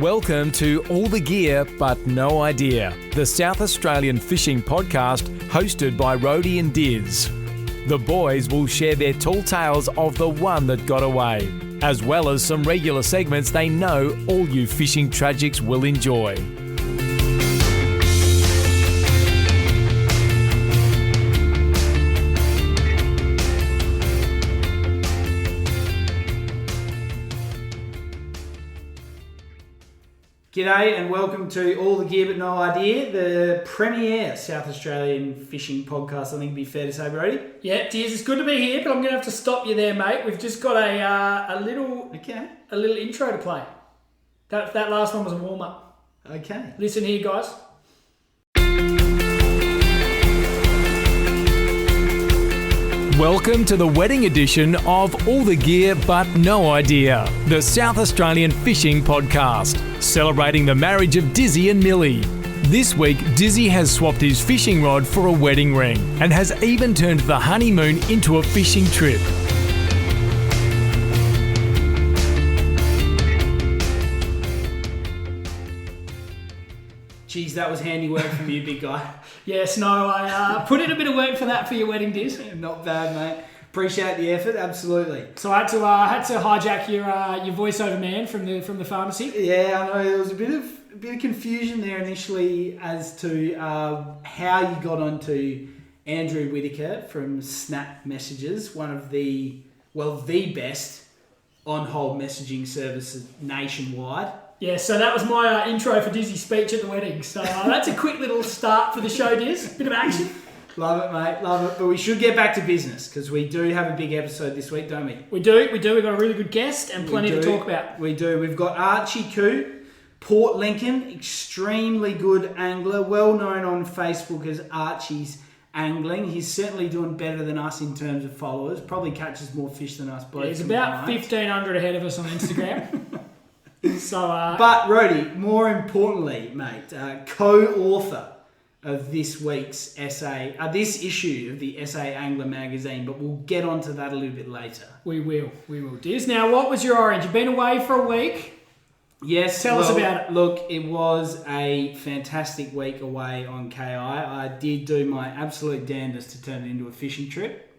Welcome to All the Gear But No Idea, the South Australian fishing podcast hosted by Rhodey and Diz. The boys will share their tall tales of the one that got away, as well as some regular segments they know all you fishing tragics will enjoy. G'day and welcome to All the Gear But No Idea, the premier South Australian fishing podcast, I think it'd be fair to say, Brody. Yeah, Diz, it's good to be here, but I'm going to have to stop you there, mate. We've just got a little intro to play. That last one was a warm-up. Okay. Listen here, guys. Welcome to the wedding edition of All the Gear But No Idea, the South Australian fishing podcast, celebrating the marriage of Dizzy and Millie. This week, Dizzy has swapped his fishing rod for a wedding ring and has even turned the honeymoon into a fishing trip. Geez, that was handy work from you, big guy. Yes, no, I put in a bit of work for that for your wedding, Diz. Not bad, mate. Appreciate the effort, absolutely. So I had to hijack your voiceover man from the pharmacy. Yeah, I know there was a bit of confusion there initially as to how you got onto Andrew Whitaker from Snap Messages, one of the best on-hold messaging services nationwide. Yeah, so that was my intro for Dizzy's speech at the wedding. So that's a quick little start for the show, Diz. Bit of action. Love it, mate. Love it. But we should get back to business because we do have a big episode this week, don't we? We do. We've got a really good guest and plenty to talk about. We do. We've got Archie Coo, Port Lincoln, extremely good angler, well known on Facebook as Archie's Angling. He's certainly doing better than us in terms of followers. Probably catches more fish than us both. He's about 1,500 ahead of us on Instagram. But Rhodey, more importantly, mate, co-author of this week's essay, this issue of the SA Angler magazine, but we'll get onto that a little bit later. We will. Diz, now what was your orange? You've been away for a week. Yes. Tell us about it. Look, it was a fantastic week away on KI. I did do my absolute damnedest to turn it into a fishing trip.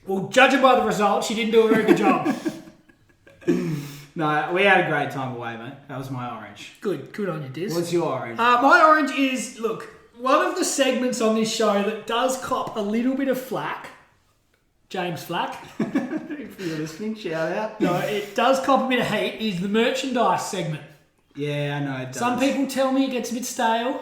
Well, judging by the results, you didn't do a very good job. No, we had a great time away, mate. That was my orange. Good on you, Diz. What's your orange? My orange is, look, one of the segments on this show that does cop a little bit of flack. James Flack. If you're listening, shout out. No, it does cop a bit of heat, is the merchandise segment. Yeah, I know it does. Some people tell me it gets a bit stale.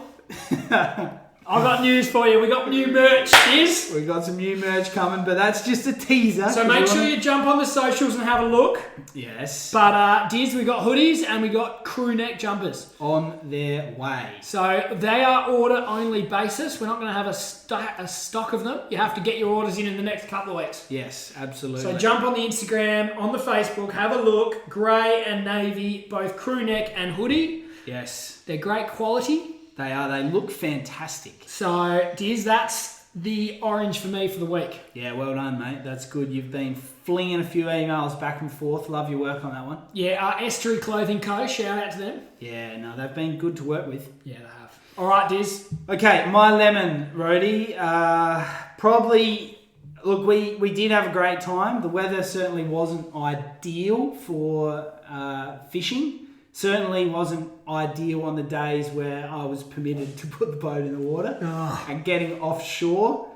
I've got news for you. We got new merch, Diz. We got some new merch coming, but that's just a teaser. So make sure you jump on the socials and have a look. Yes. But Diz, we got hoodies and we got crew neck jumpers. On their way. So they are order only basis. We're not going to have a stock of them. You have to get your orders in the next couple of weeks. Yes, absolutely. So jump on the Instagram, on the Facebook, have a look. Grey and navy, both crew neck and hoodie. Yes. They're great quality. They are. They look fantastic. So, Diz, that's the orange for me for the week. Yeah, well done, mate. That's good. You've been flinging a few emails back and forth. Love your work on that one. Yeah, Estuary Clothing Co. Shout out to them. Yeah, no, they've been good to work with. Yeah, they have. All right, Diz. Okay, my lemon, Rhodey. Probably, look, we did have a great time. The weather certainly wasn't ideal for fishing. Certainly wasn't ideal on the days where I was permitted to put the boat in the water and getting offshore.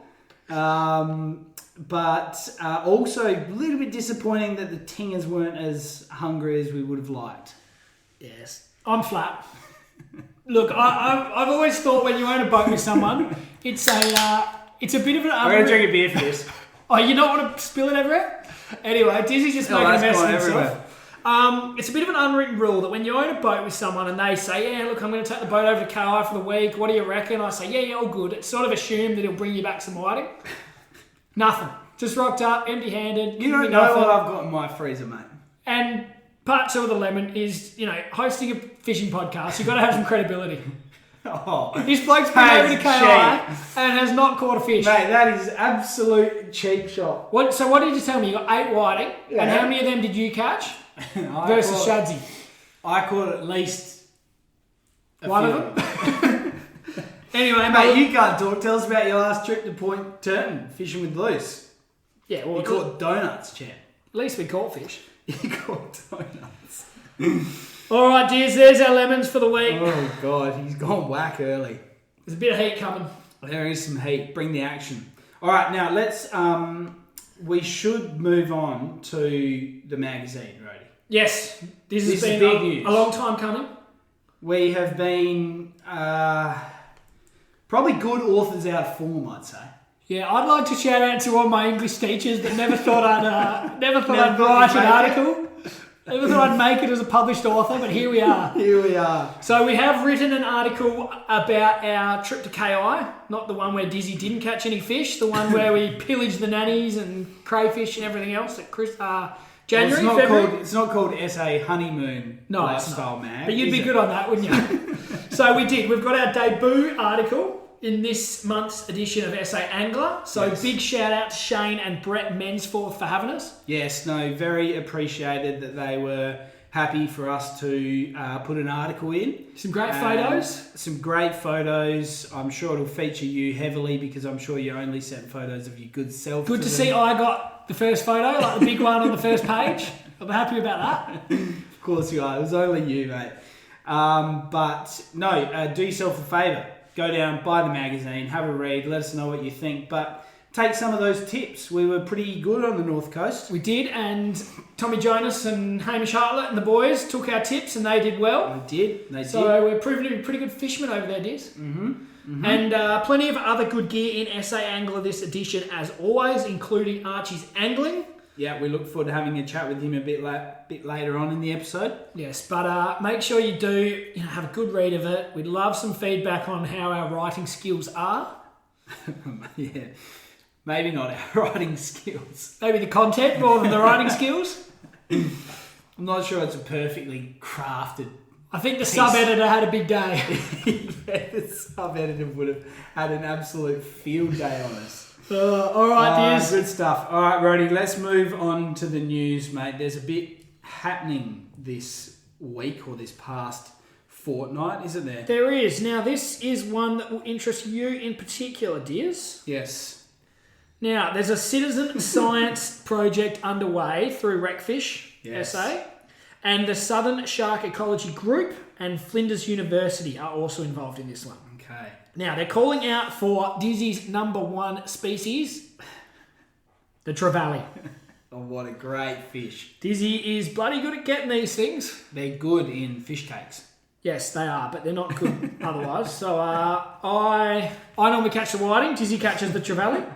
But also a little bit disappointing that the tingers weren't as hungry as we would have liked. Yes. I'm flat. Look, I've always thought when you own a boat with someone, it's a bit of an... I'm going to drink a beer for this. Oh, you don't want to spill it everywhere? Anyway, Dizzy's just making a mess of himself. It's a bit of an unwritten rule that when you own a boat with someone and they say, yeah, look, I'm going to take the boat over to KI for the week. What do you reckon? I say, yeah, all good. It's sort of assumed that he'll bring you back some whiting. Nothing. Just rocked up, empty-handed. You don't know what I've got in my freezer, mate. And part two of the lemon is, hosting a fishing podcast, you've got to have some credibility. Oh, this bloke's been over to KI and has not caught a fish. Mate, that is absolute cheap shot. So what did you tell me? You got 8 whiting, and how many of them did you catch? Versus Shadsy. I caught at least One of them. Anyway, mate, you can't talk. Tell us about your last trip to Point Turton, fishing with Luce. Yeah, well, you caught donuts, champ. At least we caught fish. You caught donuts. All right, dears, there's our lemons for the week. Oh, God, he's gone whack early. There's a bit of heat coming. There is some heat. Bring the action. All right, now let's... we should move on to the magazine, Rody. Yes, this has been big news. A long time coming. We have been probably good authors out of form, I'd say. Yeah, I'd like to shout out to all my English teachers that never thought I'd write an article. Never thought I'd make it as a published author, but here we are. Here we are. So we have written an article about our trip to KI, not the one where Dizzy didn't catch any fish, the one where we pillaged the nannies and crayfish and everything else at January, February. It's not called SA Honeymoon Lifestyle Mag. But you'd be good on that, wouldn't you? So we did. We've got our debut article in this month's edition of SA Angler. So Big shout out to Shane and Brett Mensforth for having us. Yes, no, very appreciated that they were happy for us to put an article in. Some great photos. Some great photos. I'm sure it'll feature you heavily because I'm sure you only sent photos of your good self. Good to see I got the first photo, like the big one on the first page. I'm happy about that. Of course you are. It was only you, mate. But no, do yourself a favour. Go down, buy the magazine, have a read, let us know what you think. But take some of those tips. We were pretty good on the North Coast. We did, and Tommy Jonas and Hamish Hartlett and the boys took our tips and they did well. They did. So we're proving to be pretty good fishermen over there, Diz. And plenty of other good gear in SA Angler this edition, as always, including Archie's Angling. Yeah, we look forward to having a chat with him a bit later on in the episode. Yes, but make sure you do have a good read of it. We'd love some feedback on how our writing skills are. Yeah, maybe not our writing skills. Maybe the content more than the writing skills. I'm not sure it's a perfectly crafted. I think the sub-editor had a big day. Yeah, the sub-editor would have had an absolute field day on us. All right, Diz. Good stuff. All right, Rody, let's move on to the news, mate. There's a bit happening this week or this past fortnight, isn't there? There is. Now, this is one that will interest you in particular, Diz. Yes. Now, there's a citizen science project underway through Wreckfish SA, and the Southern Shark Ecology Group and Flinders University are also involved in this one. Okay. Now, they're calling out for Dizzy's number one species, the trevally. Oh, what a great fish. Dizzy is bloody good at getting these things. They're good in fish cakes. Yes, they are, but they're not good otherwise. So I normally catch the whiting. Dizzy catches the trevally.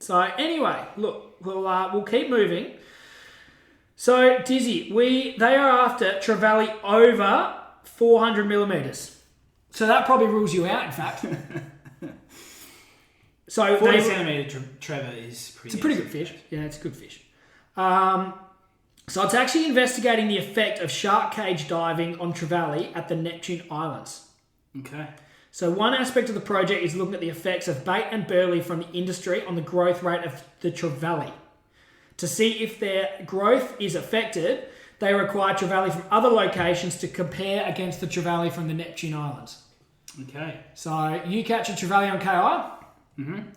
So anyway, look, we'll keep moving. So Dizzy, they are after trevally over 400 millimeters. So that probably rules you out, in fact. So 40 centimetre Trevor is pretty. It's a pretty good fish. Yeah, it's a good fish. So it's actually investigating the effect of shark cage diving on trevally at the Neptune Islands. Okay. So one aspect of the project is looking at the effects of bait and burley from the industry on the growth rate of the trevally. To see if their growth is affected, they require trevally from other locations to compare against the trevally from the Neptune Islands. Okay. So you catch a trevally on KI,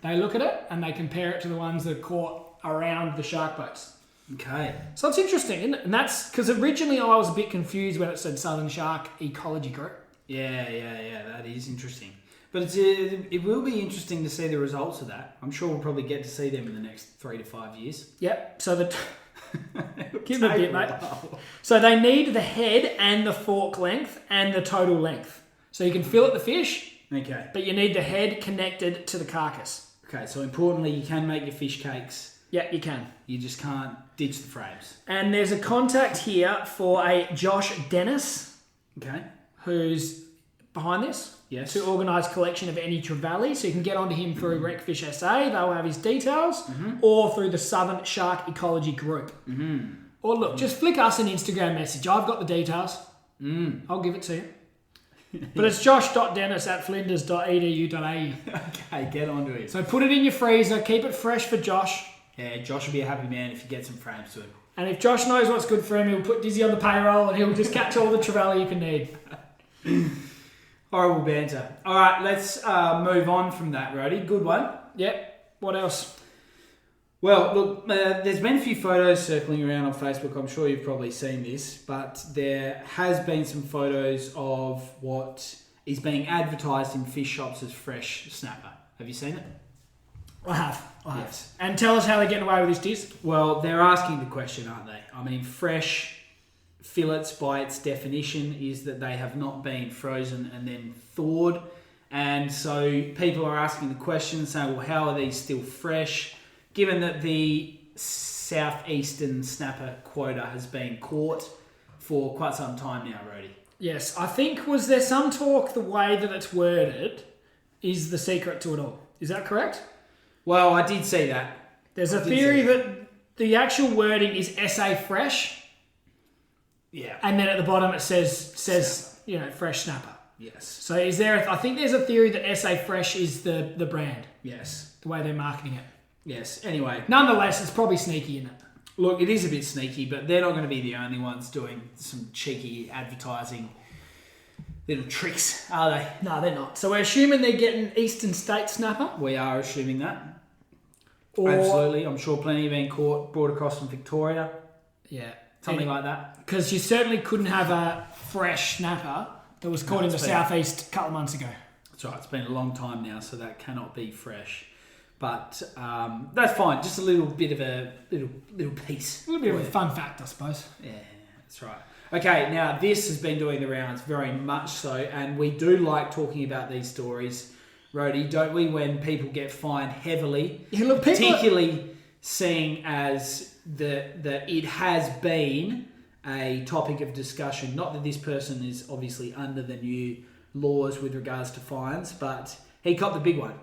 they look at it and they compare it to the ones that are caught around the shark boats. Okay. So it's interesting, isn't it? And that's because originally I was a bit confused when it said Southern Shark Ecology Group. Yeah, that is interesting. But it will be interesting to see the results of that. I'm sure we'll probably get to see them in the next 3 to 5 years. Yep. So give them a bit, mate. So they need the head and the fork length and the total length. So you can fillet the fish, okay, but you need the head connected to the carcass. Okay, so importantly, you can make your fish cakes. Yeah, you can. You just can't ditch the frames. And there's a contact here for a Josh Dennis, okay, who's behind this. Yes. To organise collection of any trevally. So you can get onto him through Wreckfish SA. They'll have his details. Or through the Southern Shark Ecology Group. Or look, just flick us an Instagram message. I've got the details. I'll give it to you. But it's josh.dennis@flinders.edu.au. Okay, get onto it. So put it in your freezer. Keep it fresh for Josh. Yeah, Josh will be a happy man if you get some frames to him. And if Josh knows what's good for him, he'll put Dizzy on the payroll and he'll just catch all the trevally you can need. Horrible banter. All right, let's move on from that, Rhodey. Good one. Yep. What else? Well, look, there's been a few photos circling around on Facebook. I'm sure you've probably seen this, but there has been some photos of what is being advertised in fish shops as fresh snapper. Have you seen it? I have. Yes. And tell us how they're getting away with this, Diz. Well, they're asking the question, aren't they? I mean, fresh fillets, by its definition, is that they have not been frozen and then thawed. And so people are asking the question, saying, well, how are these still fresh? Given that the southeastern snapper quota has been caught for quite some time now, Rhodey. Yes, I think, was there some talk the way that it's worded is the secret to it all? Is that correct? Well, I did see that. There's a theory that the actual wording is SA fresh. Yeah. And then at the bottom it says fresh snapper. Yes. So is there? I think there's a theory that SA fresh is the brand. Yes. The way they're marketing it. Yes. Anyway. Nonetheless, it's probably sneaky, isn't it? Look, it is a bit sneaky, but they're not going to be the only ones doing some cheeky advertising little tricks, are they? No, they're not. So we're assuming they're getting Eastern State snapper? We are assuming that. Or, absolutely. I'm sure plenty have been brought across from Victoria. Yeah. Something like that. Because you certainly couldn't have a fresh snapper that was caught in the southeast a couple of months ago. That's right. It's been a long time now, so that cannot be fresh. But that's fine. Just a little bit of a little piece. A little bit of a fun fact, I suppose. Yeah, that's right. Okay, now this has been doing the rounds very much so, and we do like talking about these stories, Rhodey, don't we? When people get fined heavily, particularly seeing as that it has been a topic of discussion. Not that this person is obviously under the new laws with regards to fines, but he copped the big one.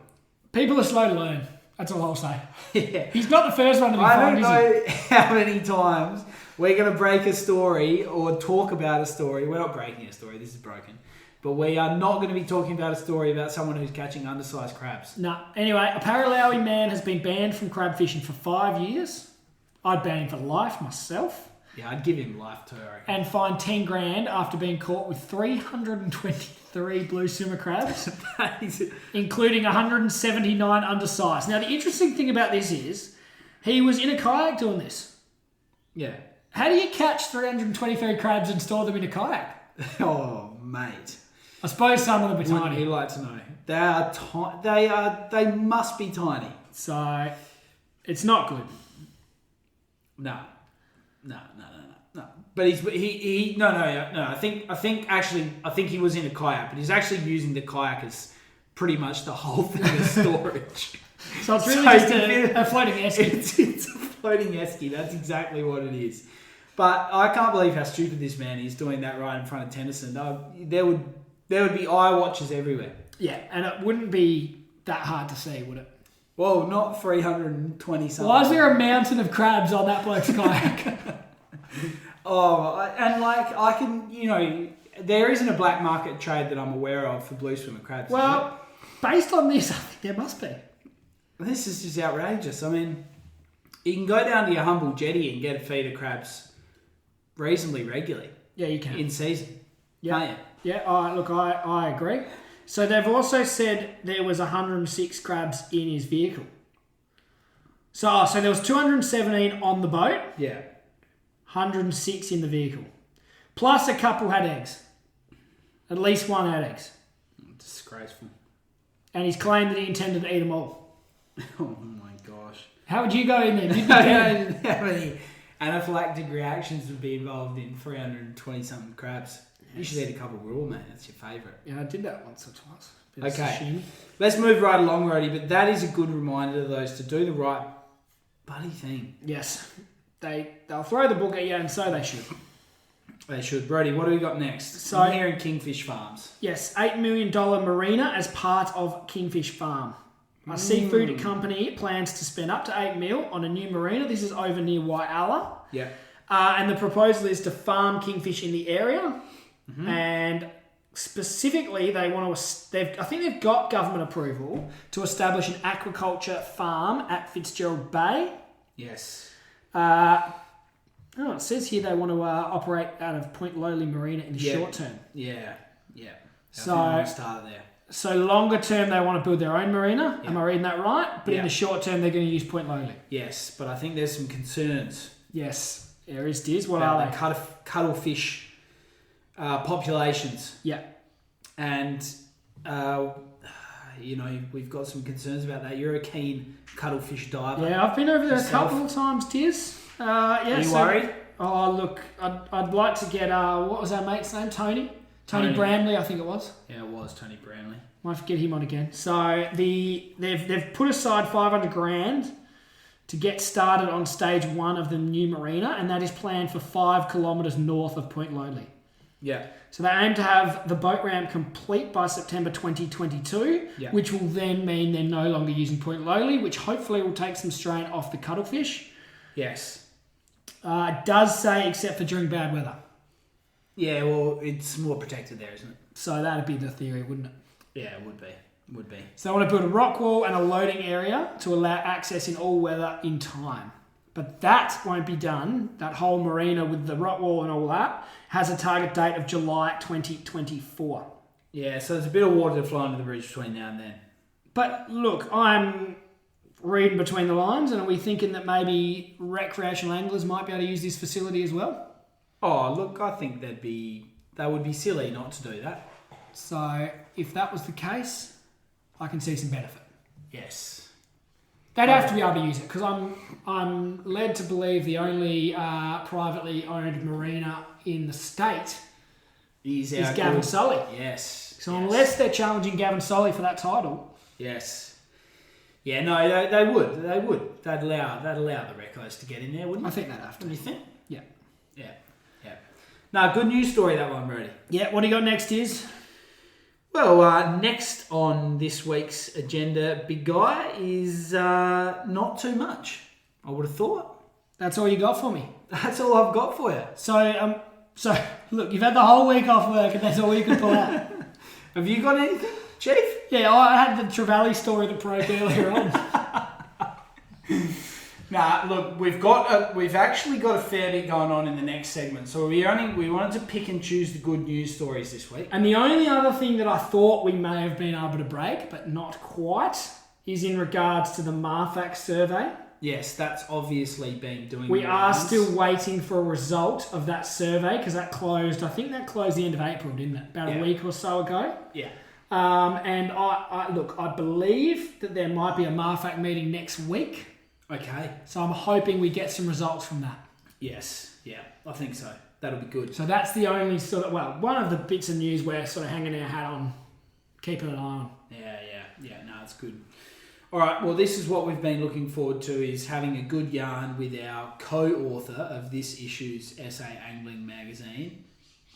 People are slow to learn. That's all I'll say. Yeah. He's not the first one to be fined, is he? I don't know how many times we're going to break a story or talk about a story. We're not breaking a story. This is broken. But we are not going to be talking about a story about someone who's catching undersized crabs. No. Anyway, a Paralawi man has been banned from crab fishing for 5 years. I'd ban him for life myself. Yeah, I'd give him life too, I reckon. And fined 10 grand after being caught with 323 blue swimmer crabs, including 179 undersized. Now, the interesting thing about this is he was in a kayak doing this. Yeah. How do you catch 323 crabs and store them in a kayak? Oh, mate. I suppose some of them are tiny. Wouldn't you like to know? They must be tiny. So, it's not good. No. But I think he was in a kayak, but he's actually using the kayak as pretty much the whole thing as storage. So it's really just a floating esky. It's a floating esky. That's exactly what it is. But I can't believe how stupid this man is doing that right in front of Tennyson. There would be eye watchers everywhere. Yeah, and it wouldn't be that hard to see, would it? Well, not 320 something. Why is there a mountain of crabs on that bloke's kayak? I can, there isn't a black market trade that I'm aware of for blue swimmer crabs. Well, based on this, I think there must be. This is just outrageous. I mean, you can go down to your humble jetty and get a feed of crabs reasonably regularly. Yeah, you can. In season. Yeah. Yeah, I agree. So they've also said there was 106 crabs in his vehicle. So there was 217 on the boat. Yeah. 106 in the vehicle. Plus a couple had eggs. At least one had eggs. Disgraceful. And he's claimed that he intended to eat them all. Oh my gosh. How would you go in there? You'd be dead. How many anaphylactic reactions would be involved in 320-something crabs? Yes. You should eat a couple raw, mate. That's your favourite. Yeah, I did that once or twice. Okay. Let's move right along, Rhodey, but that is a good reminder to those to do the right bloody thing. Yes. They'll throw the book at you, and so they should. They should. Brody, what do we got next? So, I'm here in Kingfish Farms. Yes, $8 million marina as part of Kingfish Farm. A seafood company plans to spend up to $8 million on a new marina. This is over near Waiala. Yeah. And the proposal is to farm kingfish in the area. Mm-hmm. And specifically, they want to. I think they've got government approval to establish an aquaculture farm at Fitzgerald Bay. Yes. It says here they want to operate out of Point Lowly Marina in the short term. Yeah. Started there. So longer term, they want to build their own marina. Yeah. Am I reading that right? But in the short term, they're going to use Point Lowly. Yes, but I think there's some concerns. Yes, there is, Diz. What about are they? The cuttlefish populations. Yeah. And, we've got some concerns about that. You're a keen cuttlefish diver. Yeah, I've been over there a couple of times, Diz. Are you worried? Oh, look, I'd like to get, what was our mate's name? Tony Bramley, I think it was. Yeah, it was Tony Bramley. Might have to get him on again. So they've put aside $500,000 to get started on stage 1 of the new marina, and that is planned for 5 kilometres north of Point Lowly. Yeah. So they aim to have the boat ramp complete by September 2022, which will then mean they're no longer using Point Lowly, which hopefully will take some strain off the cuttlefish. Yes. It does say except for during bad weather. Yeah, well, it's more protected there, isn't it? So that'd be the theory, wouldn't it? Yeah, it would be. So they want to build a rock wall and a loading area to allow access in all weather in time. But that won't be done. That whole marina with the rock wall and all that has a target date of July 2024. Yeah, so there's a bit of water to flow under the bridge between now and then. But look, I'm reading between the lines, and are we thinking that maybe recreational anglers might be able to use this facility as well? Oh, look, I think they would be silly not to do that. So if that was the case, I can see some benefit. Yes. They'd have to be able to use it, because I'm led to believe the only privately owned marina in the state is Gavin Sully. Yes. So unless they're challenging Gavin Sully for that title. Yes. Yeah, no, they would. They'd allow the recos to get in there, wouldn't they? I think they'd have to. Do you think? Yeah. Yeah. No, good news story, that one, Brody. Yeah, what do you got next, Iz? Well, next on this week's agenda, big guy, is not too much, I would have thought. That's all you got for me? That's all I've got for you. So look, you've had the whole week off work and that's all you can pull out. Have you got anything, Chief? Yeah, I had the Trevally story that broke earlier on. Nah, look, we've actually got a fair bit going on in the next segment, so we wanted to pick and choose the good news stories this week. And the only other thing that I thought we may have been able to break, but not quite, is in regards to the Marfax survey. Yes, that's obviously been doing. We are still waiting for a result of that survey because that closed. I think that closed the end of April, didn't it? About a week or so ago. Yeah. And I believe that there might be a Marfac meeting next week. Okay. So I'm hoping we get some results from that. Yes. Yeah, I think so. That'll be good. So that's the only one of the bits of news we're sort of hanging our hat on, keeping an eye on. Yeah. No, it's good. All right. Well, this is what we've been looking forward to, is having a good yarn with our co-author of this issue's SA Angling magazine,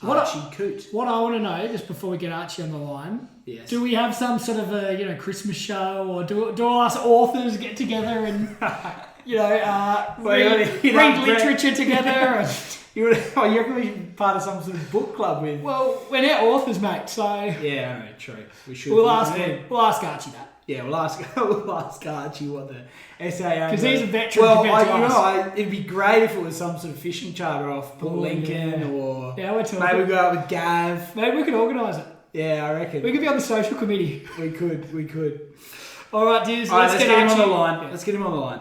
Archie Coote. What I want to know, just before we get Archie on the line, yes. Do we have some sort of a Christmas show, or do all us authors get together and read literature together? And you reckon we should be part of some sort of book club with? Well, we're now authors, mate. So yeah, right, true. We should. We'll ask Archie that. Yeah, we'll ask Archie what the SA. Because he's a veteran. Well, it'd be great if it was some sort of fishing charter off Port Lincoln, or we're talking. Maybe we go out with Gav. Maybe we could organise it. Yeah, I reckon we could be on the social committee. We could. All right, dears. Let's get him on the line. Yeah. Let's get him on the line.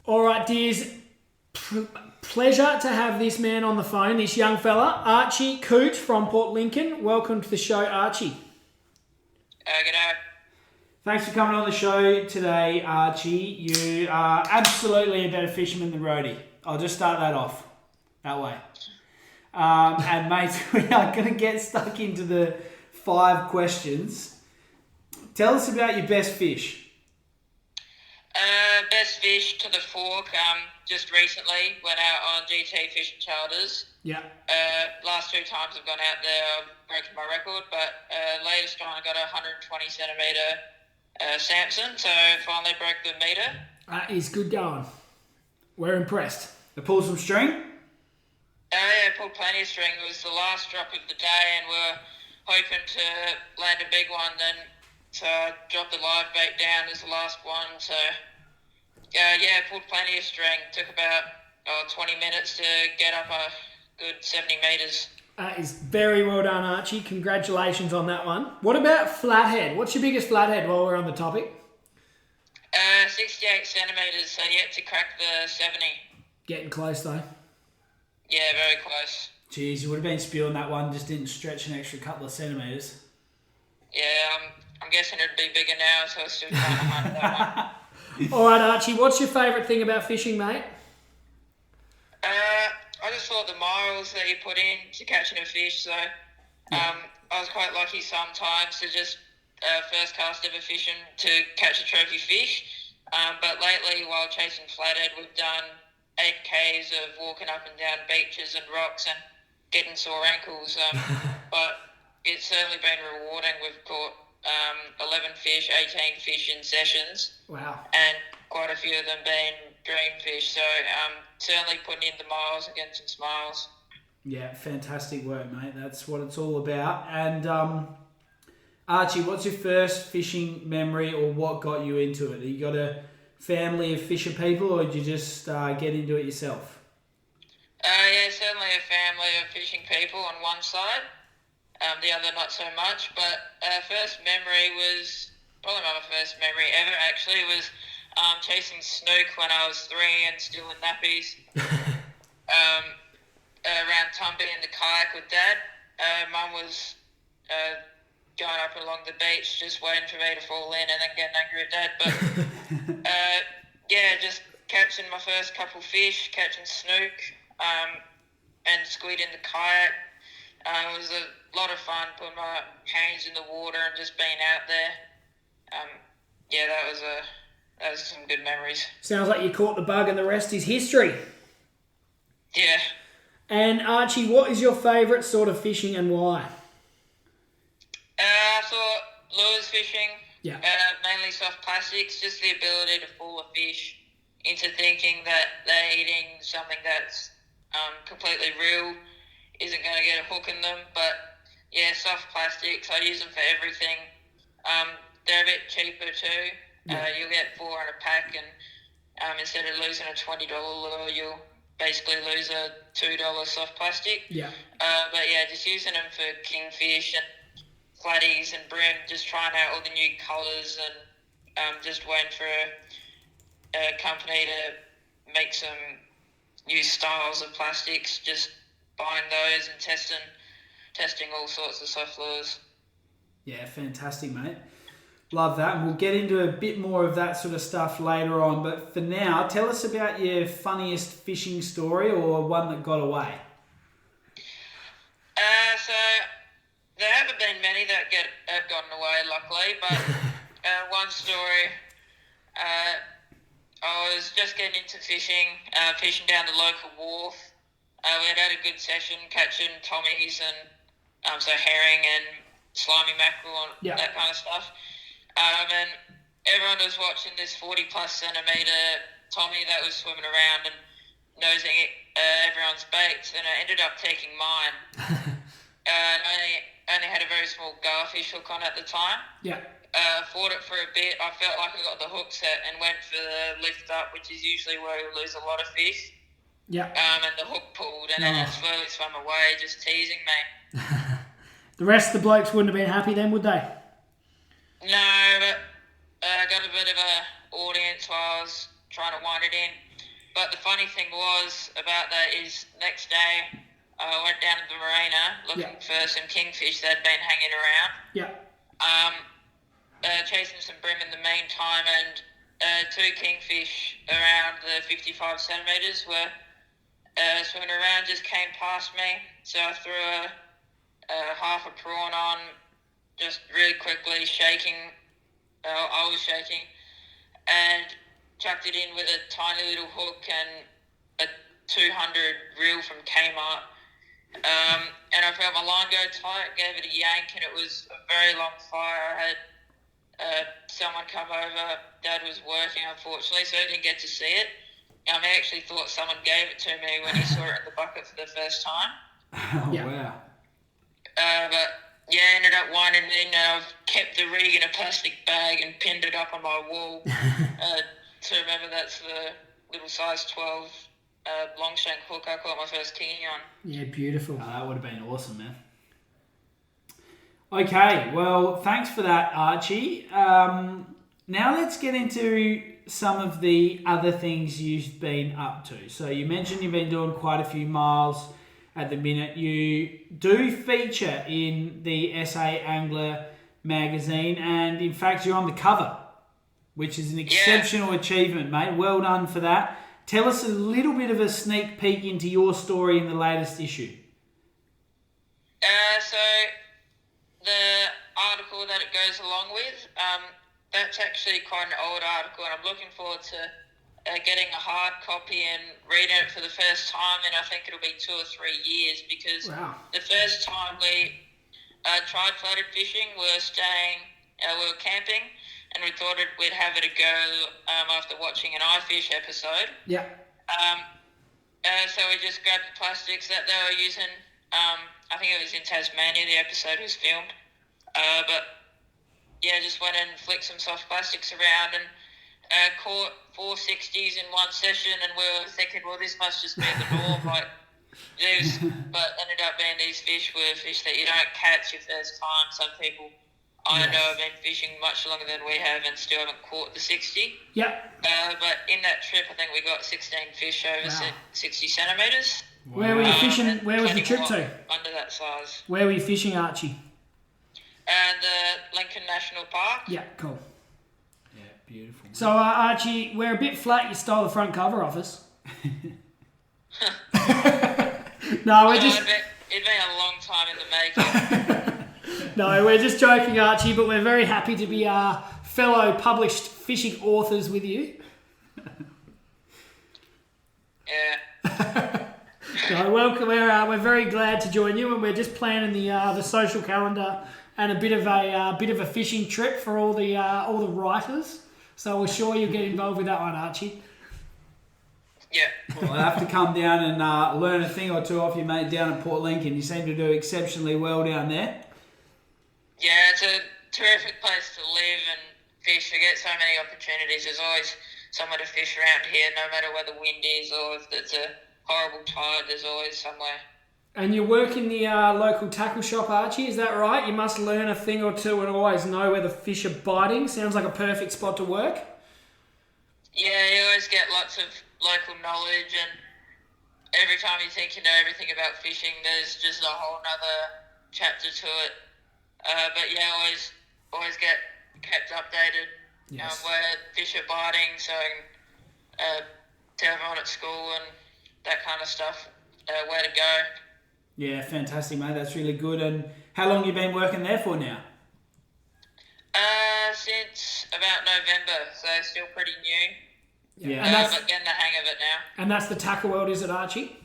All right, dears. Pleasure to have this man on the phone. This young fella, Archie Coote from Port Lincoln. Welcome to the show, Archie. G'day. Thanks for coming on the show today, Archie. You are absolutely a better fisherman than Rhodey. I'll just start that off that way. And mate, we are going to get stuck into the 5 questions. Tell us about your best fish. Best fish to the fork. Just recently went out on GT fishing charters. Yeah. Last 2 times I've gone out there, I've broken my record, but latest one I got a 120 centimetre Samson, so finally broke the metre. That is good going. We're impressed. They pull some string? Yeah, pulled plenty of string. It was the last drop of the day, and we're hoping to land a big one then. So I dropped the live bait down as the last one. So pulled plenty of string. Took about 20 minutes to get up a good 70 metres. That is very well done, Archie. Congratulations on that one. What about flathead? What's your biggest flathead while we're on the topic? 68 centimetres, so yet to crack the 70. Getting close, though. Yeah, very close. Jeez, you would have been spewing that one, just didn't stretch an extra couple of centimetres. Yeah, I'm guessing it'd be bigger now, so I was still trying to hunt that one. All right, Archie, what's your favourite thing about fishing, mate? I just thought the miles that you put in to catching a fish, so I was quite lucky sometimes to just first cast ever fishing to catch a trophy fish. But lately, while chasing flathead, we've done 8Ks of walking up and down beaches and rocks and getting sore ankles. But it's certainly been rewarding. We've caught 11 fish, 18 fish in sessions. Wow. And quite a few of them being dream fish. So certainly putting in the miles and getting some smiles. Yeah, fantastic work, mate. That's what it's all about. And Archie, what's your first fishing memory, or what got you into it? You got a family of fisher people, or did you just get into it yourself? Yeah, certainly a family of fishing people on one side. The other not so much. But first memory was, probably my first memory ever actually, was chasing snook when I was 3 and still in nappies. Around Tumby in the kayak with Dad. Mum was going up along the beach just waiting for me to fall in and then getting angry at Dad. But yeah, just catching my first couple fish, catching snook, and squid in the kayak. It was a lot of fun putting my hands in the water and just being out there. Yeah, that was some good memories. Sounds like you caught the bug and the rest is history. Yeah. And Archie, what is your favourite sort of fishing and why? I thought lures fishing, Yeah. mainly soft plastics, just the ability to fool a fish into thinking that they're eating something that's completely real, isn't going to get a hook in them. But yeah, soft plastics, I use them for everything. They're a bit cheaper too. Yeah. You'll get 4 in a pack, and instead of losing a $20 lure, you'll basically lose a $2 soft plastic. Yeah. But yeah, just using them for kingfish and flatties and brim, just trying out all the new colours and just waiting for a company to make some new styles of plastics, just buying those and testing all sorts of soft lures. Yeah, fantastic, mate. Love that. And we'll get into a bit more of that sort of stuff later on. But for now, tell us about your funniest fishing story, or one that got away. So there haven't been many that have gotten away, luckily. But one story, I was just getting into fishing down the local wharf. We had a good session catching tommies and so herring and slimy mackerel and that kind of stuff. And everyone was watching this 40 plus centimetre tommy that was swimming around and nosing everyone's baits, and I ended up taking mine. And I only had a very small garfish hook on at the time. Yeah. Fought it for a bit. I felt like I got the hook set and went for the lift up, which is usually where you lose a lot of fish. Yeah. And the hook pulled, and then it slowly swam away, just teasing me. The rest of the blokes wouldn't have been happy then, would they? No, but I got a bit of an audience while I was trying to wind it in. But the funny thing was about that is next day I went down to the marina looking for some kingfish that had been hanging around. Yeah. Chasing some brim in the meantime, and 2 kingfish around the 55 centimetres were swimming around, just came past me. So I threw a half a prawn on, just really quickly, shaking. I was shaking, and chucked it in with a tiny little hook and a 200 reel from Kmart. And I felt my line go tight, gave it a yank, and it was a very long fire. I had someone come over. Dad was working, unfortunately, so I didn't get to see it. I actually thought someone gave it to me when he saw it in the bucket for the first time. Wow. But yeah, ended up winding in. I've kept the rig in a plastic bag and pinned it up on my wall to remember that's the little size 12 long-shank hook I caught my first kingy on. Yeah, beautiful. That would have been awesome, man. Okay, well, thanks for that, Archie. Now let's get into some of the other things you've been up to. So you mentioned you've been doing quite a few miles at the minute. You do feature in the SA Angler magazine, and in fact you're on the cover, which is an exceptional achievement, mate. Well done for that. Tell us a little bit of a sneak peek into your story in the latest issue. So the article that it goes along with, that's actually quite an old article, and I'm looking forward to getting a hard copy and reading it for the first time, and I think it'll be 2 or 3 years, because the first time we tried floated fishing, we were camping, and we thought we'd have it a go after watching an iFish episode. Yeah. So we just grabbed the plastics that they were using. I think it was in Tasmania, the episode was filmed. Just went and flicked some soft plastics around and caught 4 60s in one session, and we were thinking, well, this must just be the norm. But ended up being these fish were fish that you don't catch your first time. Some people I know have been fishing much longer than we have and still haven't caught the 60. Yep. But in that trip, I think we got 16 fish over 60 centimetres. Wow. Where were you fishing? Where was the trip to? Under that size. Where were you fishing, Archie? The Lincoln National Park. Yeah, cool. Yeah, beautiful. So, Archie, we're a bit flat. You stole the front cover off us. No, we're just... It'd been a long time in the making. No, we're just joking, Archie, but we're very happy to be fellow published fishing authors with you. Yeah. No, welcome. We're very glad to join you, and we're just planning the social calendar and a bit of a fishing trip for all the writers. So we're sure you'll get involved with that one, Archie. Yeah. Well, I'll have to come down and learn a thing or two off you, mate, down at Port Lincoln. You seem to do exceptionally well down there. Yeah, it's a terrific place to live and fish. We get so many opportunities. There's always somewhere to fish around here, no matter where the wind is or if it's a horrible tide, there's always somewhere. And you work in the local tackle shop, Archie, is that right? You must learn a thing or two and always know where the fish are biting. Sounds like a perfect spot to work. Yeah, you always get lots of local knowledge, and every time you think you know everything about fishing, there's just a whole nother chapter to it. But yeah, always get kept updated where fish are biting, so I can tell everyone at school and that kind of stuff where to go. Yeah, fantastic, mate. That's really good. And how long have you been working there for now? Since about November, so still pretty new. Yeah. But getting the hang of it now. And that's the tackle world, is it, Archie?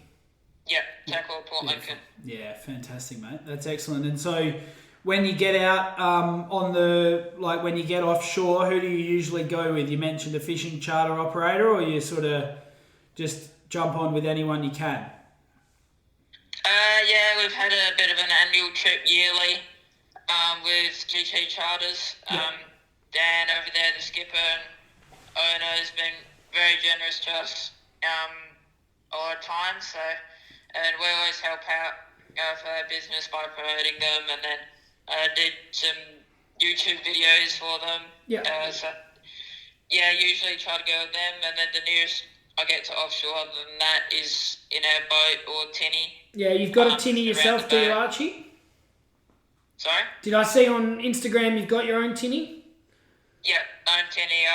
Yep, tackle Port Lincoln. Yeah, fantastic, mate. That's excellent. And so when you get out when you get offshore, who do you usually go with? You mentioned a fishing charter operator, or you sort of just jump on with anyone you can? Yeah, we've had a bit of an annual trip yearly with GT Charters. Dan over there, the skipper and owner, has been very generous to us a lot of times. So, and we always help out for their business by promoting them, and then did some YouTube videos for them. Usually try to go with them, and then the nearest I get to offshore other than that is in our boat or tinny. Yeah, you've got a tinny yourself, do you, Archie? Sorry? Did I see on Instagram you've got your own tinny? Yep, own tinny,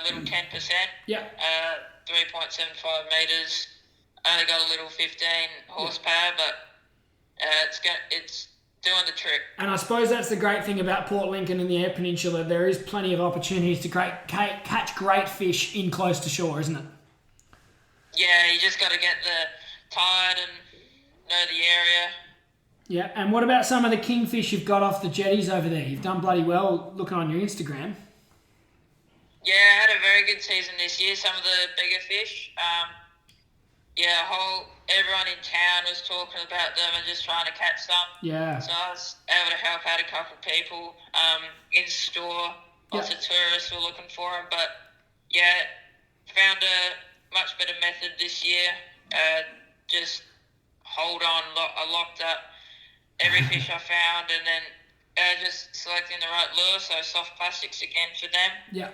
little 10%. Yeah. 3.75 metres. Only got a little 15 horsepower, but it's doing the trick. And I suppose that's the great thing about Port Lincoln and the Eyre Peninsula. There is plenty of opportunities to catch great fish in close to shore, isn't it? Yeah, you just got to get the tide and know the area. Yeah, and what about some of the kingfish you've got off the jetties over there? You've done bloody well looking on your Instagram. Yeah, I had a very good season this year. Some of the bigger fish. Everyone in town was talking about them and just trying to catch some. Yeah. So I was able to help out a couple of people in store. Lots of tourists were looking for them, but yeah, found a much better method this year just hold on. I locked up every fish I found, and then just selecting the right lure, so soft plastics again for them. Yeah.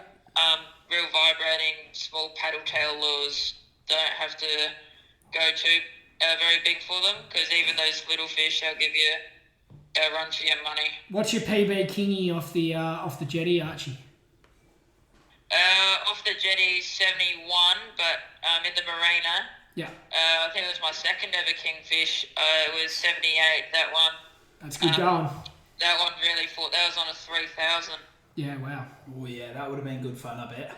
Real vibrating, small paddle tail lures. Don't have to go too very big for them, because even those little fish, they'll give you a run for your money. What's your PB kingy off the jetty, Archie? Off the jetty, 71, but in the marina, Yeah. I think it was my second ever kingfish. It was 78, that one. That's good going. That one really fought. That was on a 3,000. Yeah, wow. Oh yeah, that would have been good fun, I bet.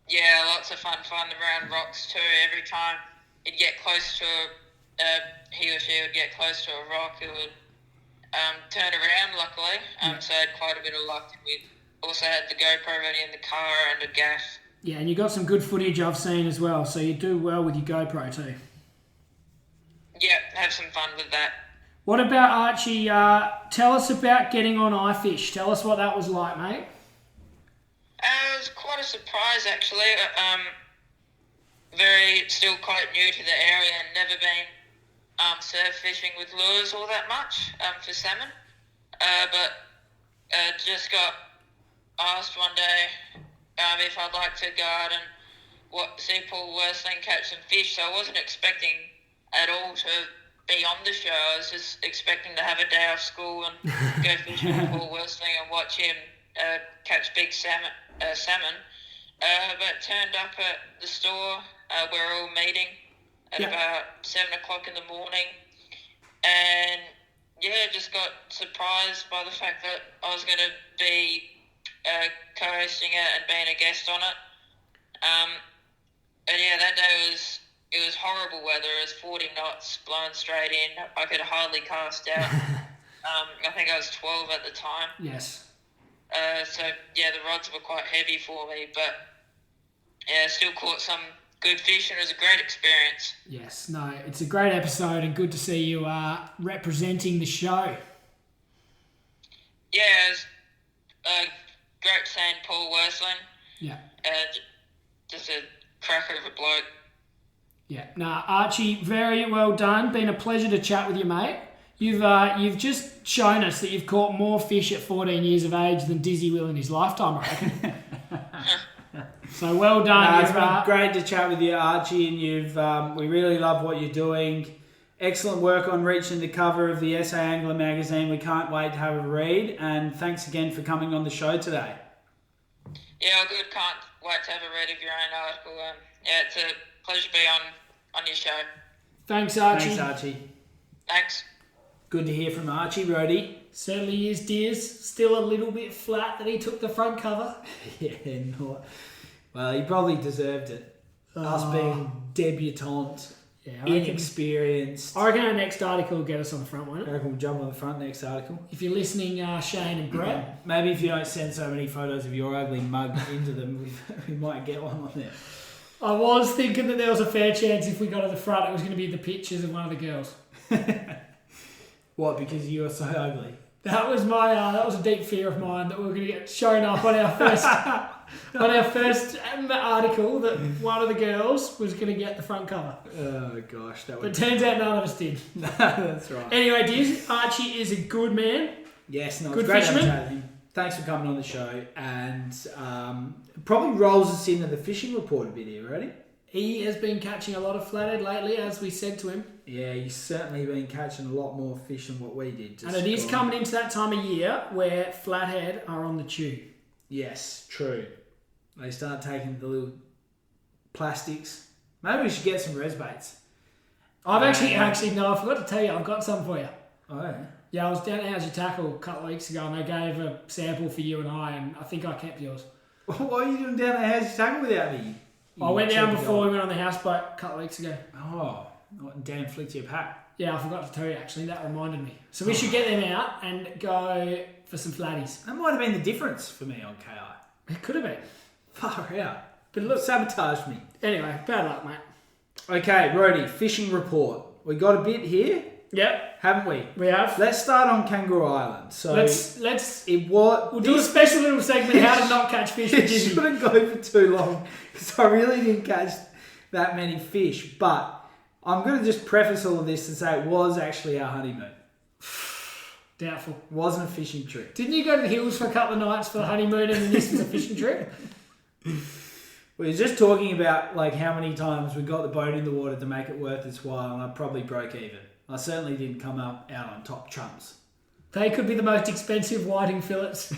Yeah, lots of fun finding them around rocks too. Every time he'd get close to he or she would get close to a rock, it would turn around, luckily. So I had quite a bit of luck. We also had the GoPro ready in the car and a gaff. Yeah, and you got some good footage I've seen as well, so you do well with your GoPro too. Yeah, have some fun with that. What about Archie? Tell us about getting on iFish. Tell us what that was like, mate. It was quite a surprise, actually. Still quite new to the area and never been surf fishing with lures all that much for salmon. But just got asked one day if I'd like to go out and see Paul Worsling catch some fish. So I wasn't expecting at all to be on the show. I was just expecting to have a day off school and go fishing with Paul Worsling and watch him catch big salmon. But turned up at the store where we're all meeting at about 7 o'clock in the morning, and just got surprised by the fact that I was going to be co-hosting it and being a guest on it. And that day it was horrible weather. It was 40 knots blowing straight in. I could hardly cast out. I think I was 12 at the time. Yes. The rods were quite heavy for me, but still caught some good fish, and it was a great experience. Yes, no, it's a great episode, and good to see you representing the show. Yeah, it was great seeing Paul Worsling. Yeah. Just a cracker of a bloke. Yeah. Nah, Archie, very well done. Been a pleasure to chat with you, mate. You've just shown us that you've caught more fish at 14 years of age than Dizzy will in his lifetime, I reckon. So well done. It's been great to chat with you, Archie, and we really love what you're doing. Excellent work on reaching the cover of the SA Angler magazine. We can't wait to have a read, and thanks again for coming on the show today. Yeah, good. Can't wait to have a read of your own article. It's a pleasure to be on your show. Thanks, Archie. Thanks, Archie. Thanks. Good to hear from Archie, Rhodey. Certainly is, Deers. Still a little bit flat that he took the front cover. Well, he probably deserved it. Us being debutante, inexperienced. I reckon our next article will get us on the front, won't it? I reckon we'll jump on the front next article. If you're listening, Shane and Brett. Maybe if you don't send so many photos of your ugly mug into them, we might get one on there. I was thinking that there was a fair chance if we got to the front, it was going to be the pictures of one of the girls. What, because you are so ugly? That was that was a deep fear of mine, that we were going to get shown up on our first article that one of the girls was going to get the front cover. Oh gosh, that would. But turns out none of us did. No, that's right. Anyway, Diz, Archie is a good man. Yes, no, good it's great fisherman. to chat with him. Thanks for coming on the show, and probably rolls us into the fishing report a bit here, ready? He has been catching a lot of flathead lately, as we said to him. Yeah, he's certainly been catching a lot more fish than what we did. And it is coming into that time of year where flathead are on the tube. Yes, true. They start taking the little plastics. Maybe we should get some res baits. I've actually, no, I forgot to tell you, I've got some for you. Oh, yeah. Yeah, I was down at How's Your Tackle a couple of weeks ago, and they gave a sample for you and I think I kept yours. Why are you doing down at How's Your Tackle without me? I went down before we went on the houseboat a couple of weeks ago. Oh, Dan flicked your pack. Yeah, I forgot to tell you actually. That reminded me. So we should get them out and go for some flatties. That might have been the difference for me on KI. It could have been. Far out. But look, sabotaged me. Anyway, bad luck, mate. Okay, Rhodey, fishing report. We got a bit here. Yep. Haven't we? We have. Let's start on Kangaroo Island. So we'll do a special little segment how to not catch fish with It Disney. shouldn't go for too long because I really didn't catch that many fish. But I'm going to just preface all of this to say it was actually our honeymoon. Doubtful. It wasn't a fishing trip. Didn't you go to the hills for a couple of nights for the honeymoon and then this was a fishing trip? We were just talking about like how many times we got the boat in the water to make it worth its while, and I probably broke even. I certainly didn't come out on top trumps. They could be the most expensive whiting fillets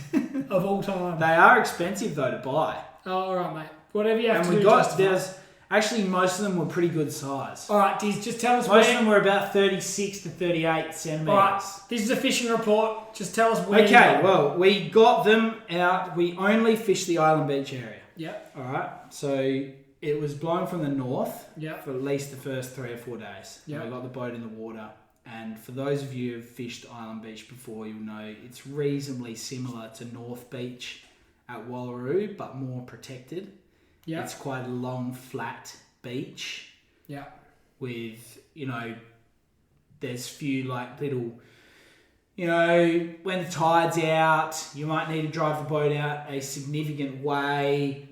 of all time. They are expensive though to buy. Oh, all right, mate. Whatever you have And to we do. got there's actually most of them were pretty good size. All right, Diz, just tell us Most where. of them were about 36 to 38 centimetres. All right, this is a fishing report. Just tell us where. Okay, well, we got them out. We only fished the Island Beach area. Yep. All right, so it was blowing from the north Yep. for at least the first 3 or 4 days. Yep. We got the boat in the water. And for those of you who've fished Island Beach before, you'll know it's reasonably similar to North Beach at Wallaroo, but more protected. Yep. It's quite a long, flat beach Yep. with, there's few like little, when the tide's out, you might need to drive the boat out a significant way.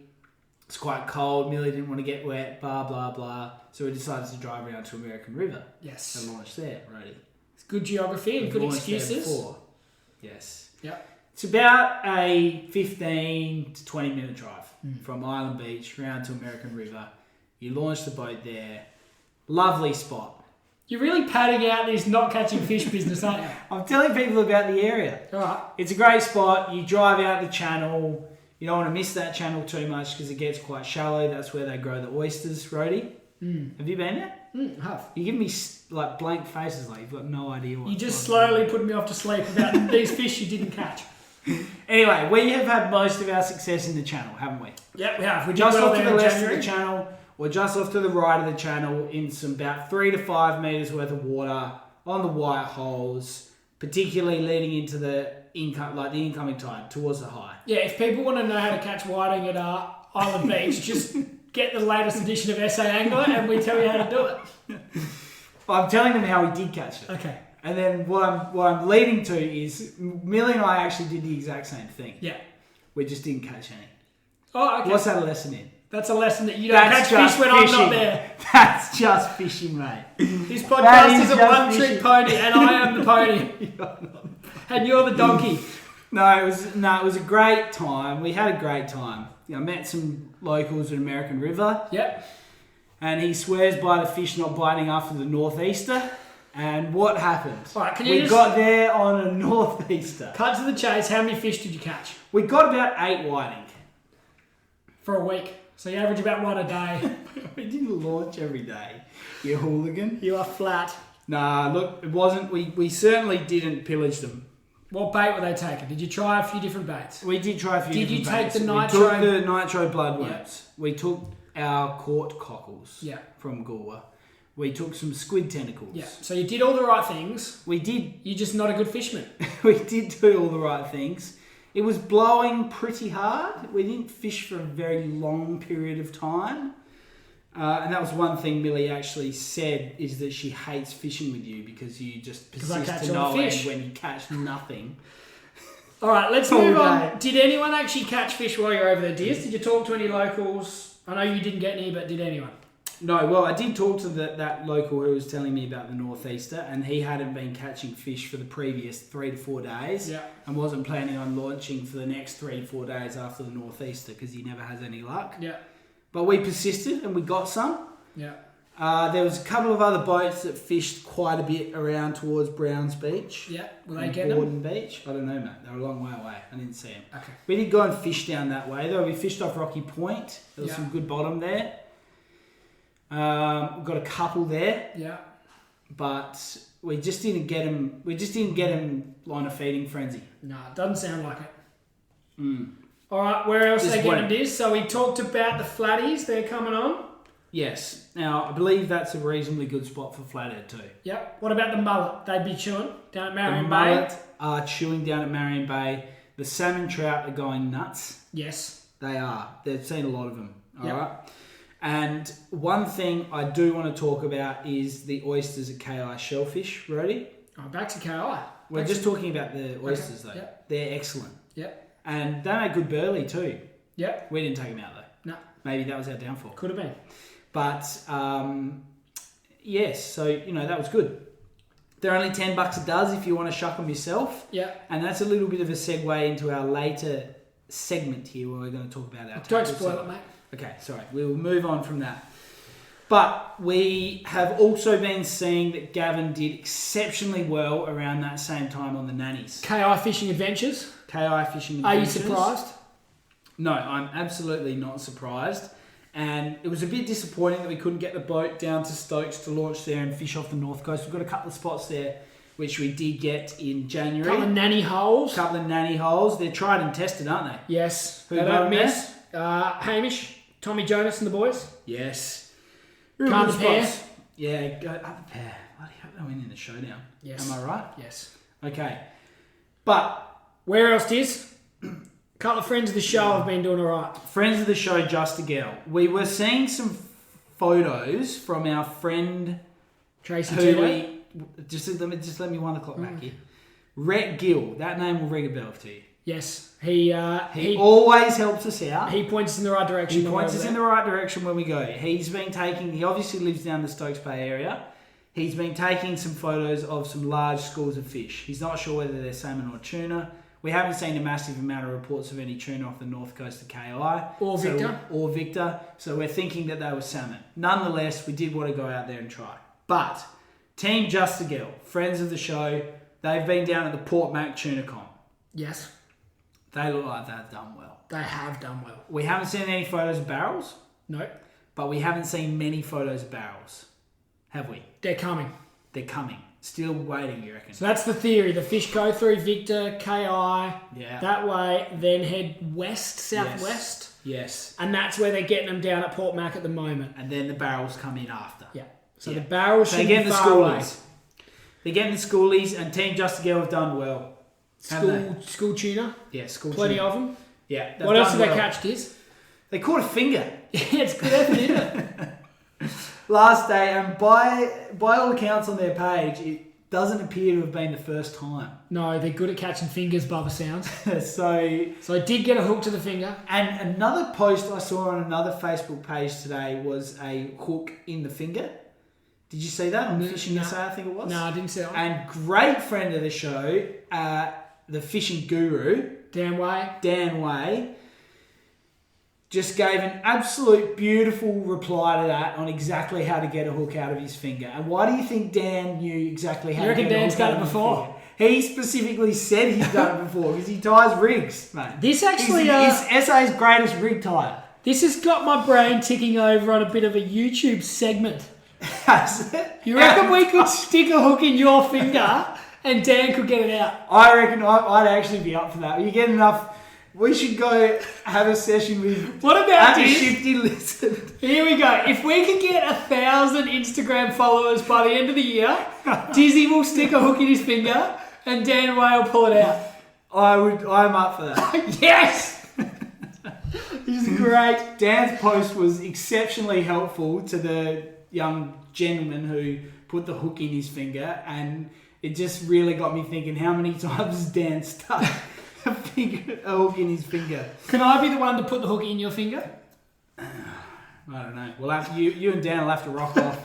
It's quite cold. Millie didn't want to get wet, blah, blah, blah. So we decided to drive around to American River. Yes. And launch there, righty. It's good geography and good excuses. Yes. Yep. It's about a 15 to 20 minute drive from Island Beach around to American River. You launch the boat there. Lovely spot. You're really padding out this not catching fish business, aren't you? I'm telling people about the area. All right. It's a great spot. You drive out the channel. You don't want to miss that channel too much because it gets quite shallow. That's where they grow the oysters, Rhodey. Have you been there? Have. You give me like blank faces, like you've got no idea what. You just slowly put me off to sleep about these fish you didn't catch. Anyway, we have had most of our success in the channel, haven't we? Yep, we have. We Just well off to there the in left of January. the channel, or just off to the right of the channel, in some about 3 to 5 metres worth of water on the white holes, particularly leading into the incoming tide towards the high. Yeah, if people want to know how to catch whiting at Island Beach, just get the latest edition of SA Angler and we tell you how to do it. I'm telling them how we did catch it. Okay. And then what I'm leading to is Millie and I actually did the exact same thing. Yeah. We just didn't catch any. Oh, okay. What's that a lesson in? That's a lesson that you don't That's catch fish when I'm fishing. not there. That's just fishing, mate. This That podcast is is a just one-trick fishing. pony and I am the pony. And you're the donkey. No, it was a great time. We had a great time. I met some locals at American River. Yep. And he swears by the fish not biting after the northeaster. And what happened? All right, we got there on a northeaster. Cut to the chase. How many fish did you catch? We got about 8 whiting. For a week. So you average about one a day. We didn't launch every day, you hooligan. You are flat. Nah, look, it wasn't. We certainly didn't pillage them. What bait were they taking? Did you try a few different baits? We did try a few Did you different take the baits. nitro- We took the nitro bloodworms. Yeah. We took our court cockles Yeah. from Goolwa. We took some squid tentacles. Yeah. So you did all the right things. We did. You're just not a good fisherman. We did do all the right things. It was blowing pretty hard. We didn't fish for a very long period of time. And that was one thing Millie actually said, is that she hates fishing with you because you just I persist catch to all the no end fish. when you catch nothing. All right, let's All move day. on. Did anyone actually catch fish while you're over there, Diaz? Did you talk to any locals? I know you didn't get any, but did anyone? No, well, I did talk to that local who was telling me about the northeaster, and he hadn't been catching fish for the previous 3 to 4 days, Yeah. and wasn't planning on launching for the next 3 to 4 days after the northeaster because he never has any luck. Yeah. But we persisted and we got some. Yeah. There was a couple of other boats that fished quite a bit around towards Browns Beach. Yeah. Will they and get them? Borden Beach. I don't know, mate. They were a long way away. I didn't see them. Okay. We did go and fish down that way, though. We fished off Rocky Point. There was Yeah. some good bottom there. We got a couple there, Yeah. but we just didn't get them. We just didn't get them on a feeding frenzy. No, it doesn't sound like it. All right, where else are they getting this? So we talked about the flatties. They're coming on. Yes. Now I believe that's a reasonably good spot for flathead too. Yep. What about the mullet? They'd be chewing down at The Marion Bay. mullet are chewing down at Marion Bay. The salmon trout are going nuts. Yes. They are. They've seen a lot of them. All Yep. right. And one thing I do want to talk about is the oysters at KI Shellfish. Ready? Oh, back to KI. We're just talking about the oysters though. Yep. They're excellent. Yep. And they make good burley too. Yep. We didn't take them out though. No. Maybe that was our downfall. Could have been. But, yes, so, that was good. They're only $10 a dozen if you want to shuck them yourself. Yeah. And that's a little bit of a segue into our later segment here where we're going to talk about our... Don't spoil it, mate. Okay, sorry. We'll move on from that. But we have also been seeing that Gavin did exceptionally well around that same time on the nannies. KI Fishing Adventures. KI Fishing Adventures. Are you surprised? No, I'm absolutely not surprised. And it was a bit disappointing that we couldn't get the boat down to Stokes to launch there and fish off the north coast. We've got a couple of spots there, which we did get in January. Couple of nanny holes. They're tried and tested, aren't they? Yes. Who They got don't them miss. Hamish, Tommy Jonas and the boys. Yes. Can't Good pair. spots. Yeah, go up the pair. Bloody hope they win in the showdown. Yes. Am I right? Yes. Okay. But Where else, Diz? A couple of friends of the show have been doing all right. friends of the show, Just a Girl. We were seeing some photos from our friend Tracy who Tito. we... Let me wind the clock back here. Rhett Gill. That name will ring a bell to you. Yes. He always helps us out. he points us in the right direction. He points us in the right direction when we go. He obviously lives down the Stokes Bay area. He's been taking some photos of some large schools of fish. He's not sure whether they're salmon or tuna. We haven't seen a massive amount of reports of any tuna off the north coast of KI. Or Victor. So we're thinking that they were salmon. Nonetheless, we did want to go out there and try. But Team Just a Girl, friends of the show, they've been down at the Port Mac Tuna Con. Yes. They look like they've done well. They have done well. We haven't seen any photos of barrels, No. but we haven't seen many photos of barrels. Have we? They're coming. They're coming. Still waiting, you reckon? So that's the theory. The fish go through Victor, KI, Yeah. that way, then head west, southwest. Yes. And that's where they're getting them down at Port Mac at the moment. And then the barrels come in after. Yeah. So Yeah. the barrels They're should getting be the far away. schoolies. They're getting the schoolies, and Team Just a Girl have done well. School tuna. Yeah, school Plenty tuna. of them. Yeah. they've What else done did they well. catch, Diz? They caught a finger Yeah, it's good effort, isn't it? last day, and by all accounts on their page, it doesn't appear to have been the first time. No, they're good at catching fingers by the sounds. So So I did get a hook to the finger. And another post I saw on another Facebook page today was a hook in the finger. Did you see that on Fishing No. SA, I think it was? No, I didn't see that one. And great friend of the show, the fishing guru, Dan Way. Dan Way, just gave an absolute beautiful reply to that on exactly how to get a hook out of his finger. And why do you think Dan knew exactly how You to get reckon a Dan's hook done out it of his before? finger? He specifically said he's done it before because he ties rigs, mate. This actually, He's SA's greatest rig tire. this has got my brain ticking over on a bit of a YouTube segment. Has it? You reckon we could stick a hook in your finger and Dan could get it out? I reckon I'd actually be up for that. You get enough. We should go have a session with. What about Andy this? Shifty Lizard. Here we go. If we could get 1,000 Instagram followers by the end of the year, Dizzy will stick a hook in his finger and Dan Way will pull it out. I'm up for that. Yes! This is great. Dan's post was exceptionally helpful to the young gentleman who put the hook in his finger, and it just really got me thinking: how many times has Dan stuck a hook in his finger? Can I be the one to put the hook in your finger? I don't know. We'll have you and Dan will have to rock off.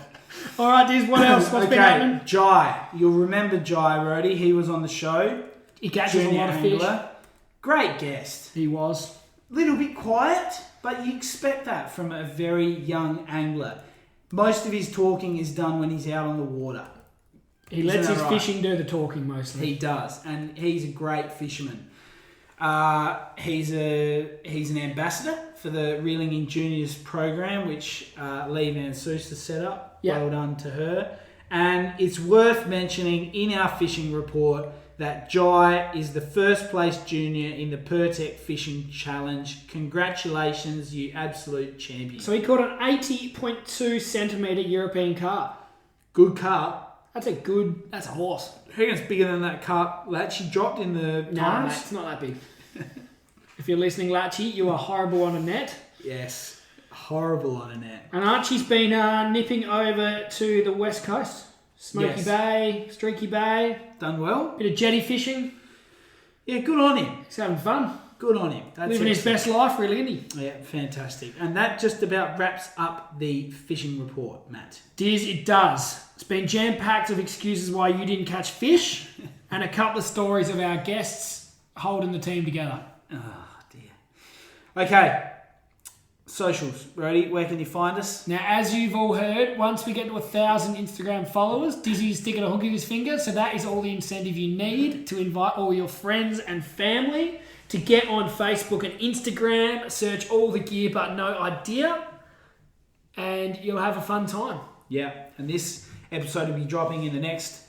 All right, Diz, what else? What's been happening? Jai. You'll remember Jai, Rody. He was on the show. He catches a Junior lot of fish. angler. Great guest. He was. Little bit quiet, but you expect that from a very young angler. Most of his talking is done when he's out on the water. He lets Isn't his that right? fishing do the talking mostly. He does, and he's a great fisherman. He's an ambassador for the Reeling in Juniors program, which Lee Van Soos has set up. Yeah. Well done to her. And it's worth mentioning in our fishing report that Jai is the first place junior in the Pertec Fishing Challenge. Congratulations, you absolute champion. So he caught an 80.2 centimetre European carp. Good carp. That's a horse. I reckon it's bigger than that carp that she dropped in the No, times. mate, it's not that big. If you're listening, Lachie, you are horrible on a net. Yes, horrible on a net. And Archie's been nipping over to the west coast. Smoky Yes. Bay, Streaky Bay, Done well. bit of jetty fishing. Yeah, good on him. He's having fun. Good on him. That's living his best life, really, isn't he? Yeah, fantastic. And that just about wraps up the fishing report, Matt. Diz, it does. It's been jam-packed of excuses why you didn't catch fish and a couple of stories of our guests holding the team together. Oh, dear. Okay. Socials. Ready? Where can you find us? Now, as you've all heard, once we get to 1,000 Instagram followers, Dizzy's sticking a hook in his finger, so that is all the incentive you need to invite all your friends and family to get on Facebook and Instagram, search All the Gear But No Idea, and you'll have a fun time. Yeah, and this episode will be dropping in the next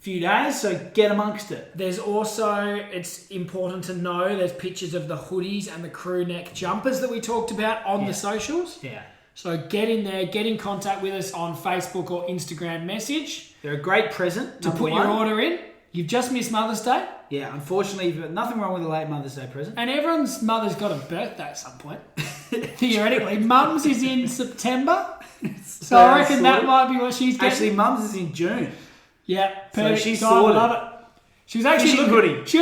few days, so get amongst it. There's also, it's important to know, there's pictures of the hoodies and the crew neck jumpers that we talked about on the socials. Yeah. So get in there, get in contact with us on Facebook or Instagram message. They're a great present to put your order in. You've just missed Mother's Day. Yeah, unfortunately, but nothing wrong with a late Mother's Day present. And everyone's mother's got a birthday at some point. Theoretically. Mum's is in September. So I reckon that might be what she's getting. Actually, Mum's is in June. Yeah, perfect. So she's sorted. I love it. She was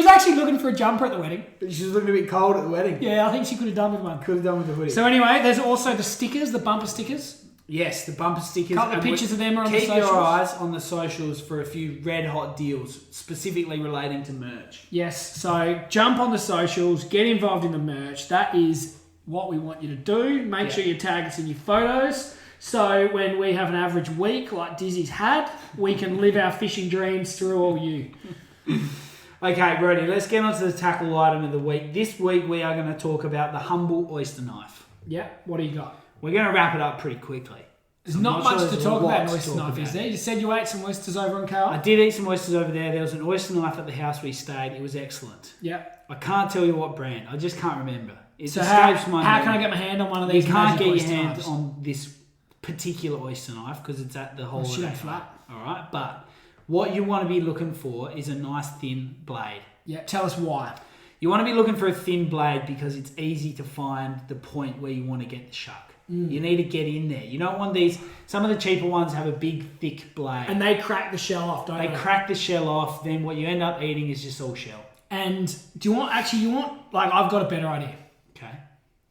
actually looking for a jumper at the wedding. She was looking a bit cold at the wedding. Yeah, I think she could have done with one. Could have done with the hoodie. So anyway, there's also the stickers, the bumper stickers. Yes, the bumper stickers. Couple of pictures of them are on the socials. Keep your eyes on the socials for a few red hot deals, specifically relating to merch. Yes, so jump on the socials, get involved in the merch. That is what we want you to do. Make sure you tag us in your photos. So when we have an average week like Dizzy's had, we can live our fishing dreams through all you. Okay, Brody, let's get on to the tackle item of the week. This week we are going to talk about the humble oyster knife. Yeah, what do you got? We're going to wrap it up pretty quickly. There's not much to talk about an oyster knife, is there? You said you ate some oysters over on KO? I did eat some oysters over there. There was an oyster knife at the house we stayed. It was excellent. Yeah. I can't tell you what brand. I just can't remember. It so escapes my how name. can I get my hand on one of these? You can't get your hand knives on this particular oyster knife because it's at the holiday. Shit ain't flat. All right, but what you want to be looking for is a nice thin blade. Yeah, tell us why. You want to be looking for a thin blade because it's easy to find the point where you want to get the shuck. You need to get in there. You don't want these... Some of the cheaper ones have a big, thick blade. And they crack the shell off, don't they? They crack the shell off. Then what you end up eating is just all shell. And do you want... Actually, you want... Like, I've got a better idea. Okay.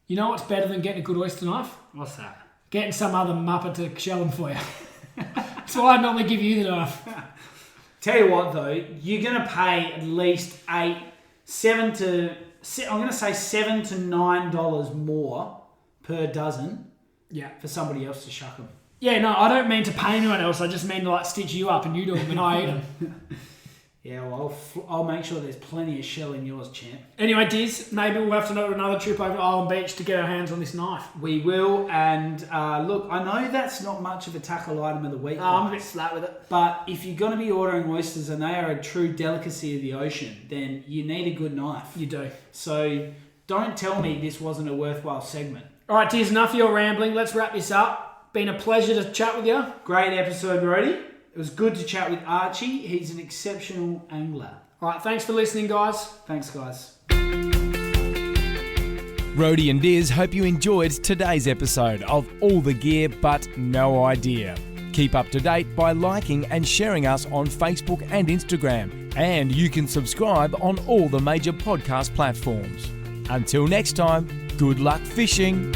You know what's better than getting a good oyster knife? What's that? Getting some other muppet to shell them for you. That's why I normally give you the knife. Tell you what, though. You're going to pay at least $7 to $9 more per dozen. Yeah, for somebody else to shuck them. Yeah, no, I don't mean to pay anyone else. I just mean to like stitch you up and you do them when I eat them. Yeah, well, I'll make sure there's plenty of shell in yours, champ. Anyway, Diz, maybe we'll have to do another trip over to Island Beach to get our hands on this knife. We will, and look, I know that's not much of a tackle item of the week. I'm a bit flat with it. But if you're going to be ordering oysters and they are a true delicacy of the ocean, then you need a good knife. You do. So don't tell me this wasn't a worthwhile segment. All right, Diz, enough of your rambling. Let's wrap this up. Been a pleasure to chat with you. Great episode, Brody. It was good to chat with Archie. He's an exceptional angler. All right, thanks for listening, guys. Thanks, guys. Rhodey and Diz hope you enjoyed today's episode of All the Gear But No Idea. Keep up to date by liking and sharing us on Facebook and Instagram. And you can subscribe on all the major podcast platforms. Until next time, good luck fishing.